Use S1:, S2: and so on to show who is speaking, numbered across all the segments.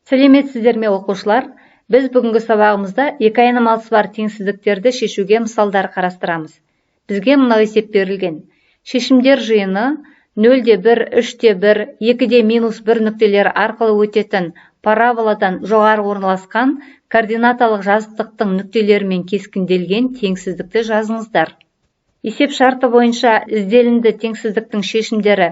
S1: Сәлеметсіздер ме оқушылар? Біз бүгінгі сабағымызда екі айнымалысы бар теңсіздіктерді шешуге мысалдар қарастырамыз. Бізге мынау есеп берілген. Шешімдер жиыны 0-де 1, 3-те 1, 2-де -1 нүктелері арқылы өтетін параболадан жоғары орналасқан координаталық жазықтықтың нүктелерімен кескінделген теңсіздікті жазыңыздар. Есеп шарты бойынша ізделінді теңсіздіктің шешімдері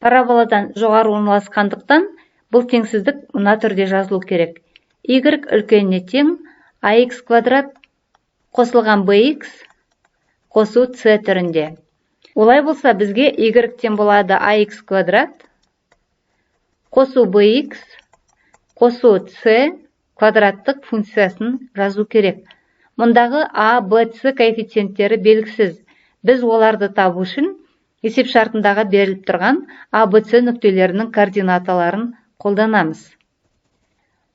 S1: параболадан жоғары орналасқандықтан бұл теңсіздік мына түрде жазылу керек. Y үлкеніне тең ax квадрат қосылған bx қосу c түрінде. Олай болса бізге y тең болады ax квадрат қосу bx қосу c квадраттық функциясын жазу керек. Мұндағы a, b, c коэффициенттері белгісіз. Біз оларды табу үшін есеп шартындағы беріліп тұрған a, b, c нүктелерінің координаталарын қолданамыз.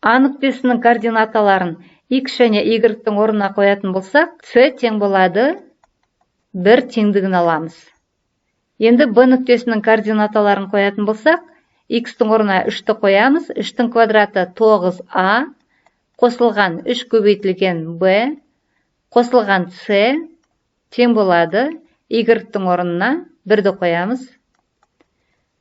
S1: A нүктесінің координаталарын x және y-тің орнына қоятын болсақ, c тең болады 1 теңдігін аламыз. Енді b нүктесінің координаталарын қоятын болсақ, x-тің орнына 3-ті қоямыз. 3-тің квадраты 9a қосылған 3 көбейтілген b қосылған c тең болады y-тің орнына 1-ді қоямыз.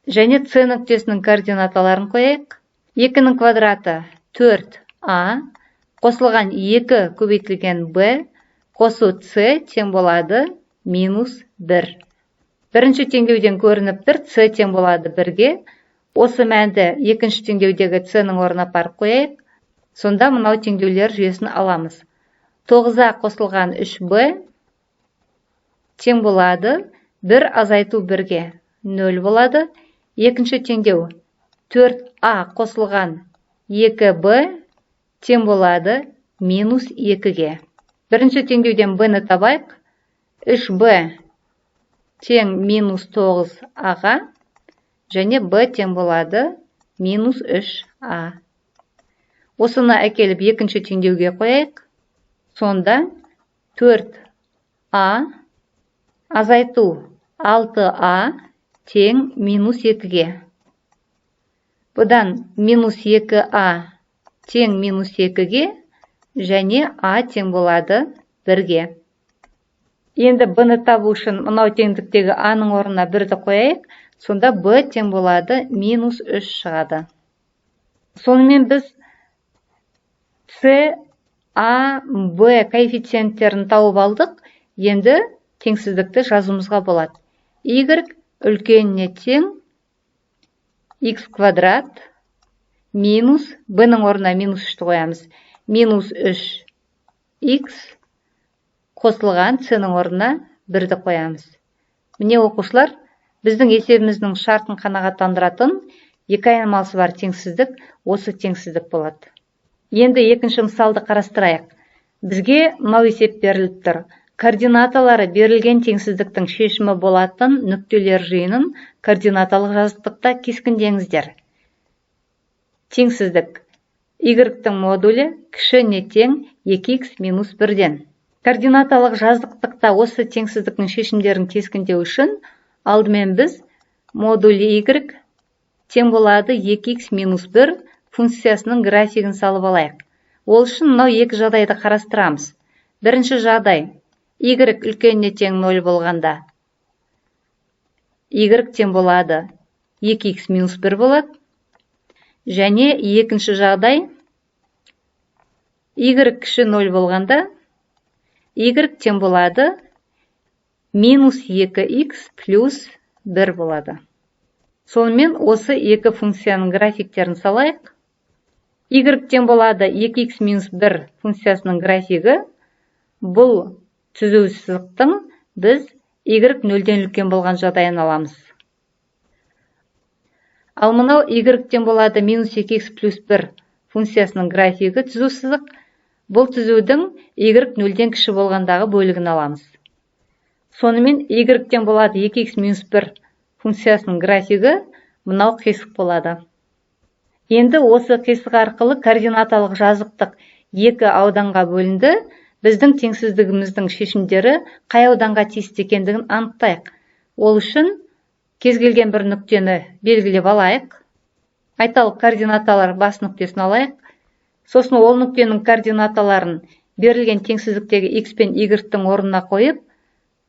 S1: Және c нүктесінің координаталарын қояйық. 2-нің квадраты 4a қосылған 2 көбейтілген b қосу c тең болады -1. Бірінші теңдеуден көрініп тұр, c тең болады 1-ге. Осы мәнді екінші теңдеудегі c-нің орнына апарып қояйық. Сонда мынау теңдеулер жүйесін аламыз. 9a қосылған 3b тең болады 1 азайту 1-ге 0 болады. Екінші теңдеу 4a қосылған 2b тең болады -2-ге. Бірінші теңдеуден b-ні табайық. 3b тең -9a-ға және b тең болады -3a. Осыны әкеліп екінші теңдеуге қояйық. Сонда 4a азайту 6a тең -2-ге. Бұдан -2a тең -2-ге және a тең болады 1-ге. Енді b-ні табу үшін мынау теңдіктегі a-ның орнына 1-ді қояйық. Сонда b тең болады -3 шығады. Сонымен біз c, a, b коэффициенттерін тауып алдық. Енді теңсіздікті жазуымызға болады. Y үлкеніне тең x квадрат минус b-ның орнына -3-ті қоямыз. -3x қосылған c-нің орнына 1-ді қоямыз. Міне оқушылар, біздің есебіміздің шартын қанағаттандыратын екі айнымалысы бар теңсіздік осы теңсіздік болады. Енді екінші мысалды қарастырайық. Бізге мынау есеп беріліп тұр. Координаталары берілген теңсіздіктің шешімі болатын нүктелер жиынын координаталық жазықтықта кескіндеңіздер. Теңсіздік y-тің модулі кішіне тең 2x минус 1-ден. Координаталық жазықтықта осы теңсіздіктің шешімдерін кескіндеу үшін алдымен біз модуль y тең болады 2x минус 1 функциясының графигін салып алайық. Ол үшін мынау екі жағдайды қарастырамыз. Бірінші жағдай y үлкеніне тең 0 болғанда y тең болады 2x минус 1 болады. Және екінші жағдай y кіші 0 болғанда y тең болады -2x плюс 1 болады. Сонымен осы екі функцияның графиктерін салайық. Y тең болады 2x минус 1 функциясының графигі. Бұл түзу сызықтың біз y 0-ден үлкен болған жағдайын аламыз. Ал мынау y тең болады -2x плюс 1 функциясының графигі түзу сызық. Бұл түзудің y 0-ден кіші болғандағы бөлігін аламыз. Сонымен y тең болады 2x минус 1 функциясының графигі мынау қисық болады. Енді осы қисық арқылы координаталық жазықтық екі ауданға бөлінді. Біздің теңсіздігіміздің шешімдері қай ауданға тиісті екендігін анықтайық. Ол үшін кез келген бір нүктені белгілеп алайық. айталық координаталар бас нүктесін алайық. Сосын ол нүктенің координаталарын берілген теңсіздіктегі x пен y-тің орнына қойып,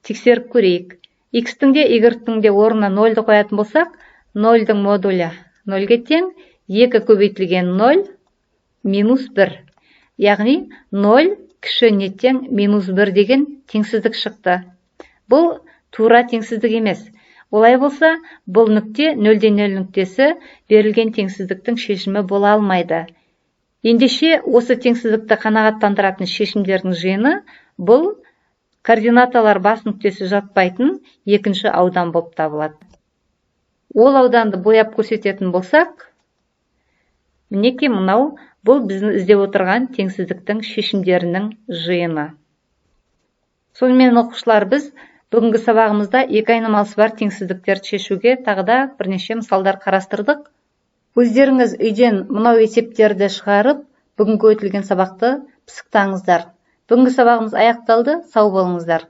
S1: тексеріп көрейік. X-тің де y-тің де орнына 0-ді қоятын болсақ, 0-дің модулі 0-ге тең, 2 көбейтілген 0 минус 1. Яғни 0 кіші не тең минус 1 деген теңсіздік шықты. Бұл тура теңсіздік емес. Олай болса, бұл нүкте 0-ден 0 нүктесі берілген теңсіздіктің шешімі бола алмайды. Ендеше осы теңсіздікті қанағаттандыратын шешімдердің жиыны бұл координаталар бас нүктесі жатпайтын екінші аудан болып табылады. Ол ауданды бояп көрсететін болсақ, мінекей мынау бұл біздің іздеп отырған теңсіздіктің шешімдерінің жиыны. Сонымен оқушылар, біз бүгінгі сабағымызда екі айнымалысы бар теңсіздіктерді шешуге тағы да бірнеше мысалдар қарастырдық. Өздеріңіз үйден мынау есептерді шығарып, бүгінгі өтілген сабақты пысықтаңыздар. Бүгінгі сабағымыз аяқталды, сау болыңыздар.